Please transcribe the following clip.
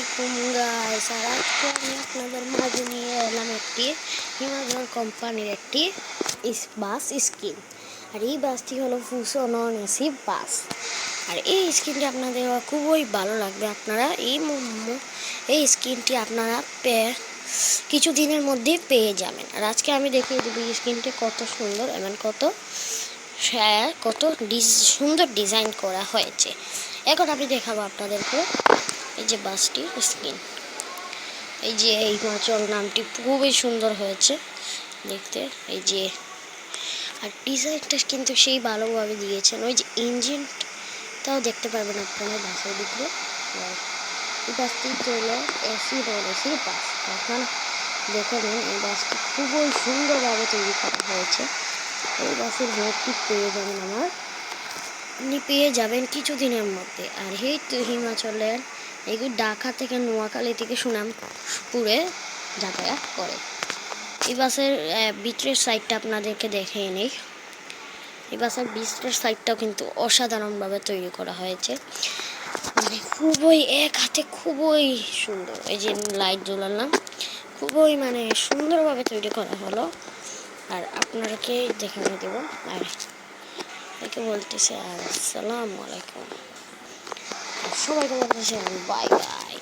আলাইকুম গাইস, আর আজকে আমি আপনাদের মাঝে নিয়ে এলাম একটি হিমালয় কোম্পানির একটি বাস স্কিন। আর এই বাসটি হলো ফুসো নন এসি বাস। আর এই স্কিনটি আপনাদের খুবই ভালো লাগবে। আপনারা এই স্কিনটি আপনারা কিছু দিনের মধ্যেই পেয়ে যাবেন। আর আজকে আমি দেখিয়ে দেবো এই স্কিনটি কত সুন্দর এবং কত সুন্দর ডিজাইন করা হয়েছে। এখন আমি দেখাবো আপনাদেরকে এই যে বাসটির স্কিন। এই যে এই হিমাচল নামটি খুবই সুন্দর হয়েছে দেখতে। এই যে আর ডিজাইনটা কিন্তু সেই ভালোভাবে দিয়েছেন। ওই যে ইঞ্জিনটাও দেখতে পারবেন আপনারা বাসের ভিতরে। এই বাসটি হলো এসি নন এসি বাস। এখন দেখে নিন, এই বাসটি খুবই সুন্দরভাবে তৈরি করা হয়েছে। এই বাসের ভোটটি আপনি পেয়ে যাবেন কিছুদিনের মধ্যে। আর এই তো হিমাচলের এগুলো ঢাকা থেকে নোয়াখালী থেকে সুনামপুরে যাতায়াত করে। এই বাসের ভিতরের সাইডটা আপনাদেরকে দেখিয়ে নেই। এই বাসের ভিতরের সাইডটাও কিন্তু অসাধারণভাবে তৈরি করা হয়েছে, মানে খুবই এক হাতে খুবই সুন্দর। এই যে লাইট জ্বলালাম, খুবই মানে সুন্দরভাবে তৈরি করা হলো। আর আপনাদেরকে দেখানো দেবো। আর একে বলতেছে আসসালামু আলাইকুম, সবাইকে বলতেছে বাই বাই।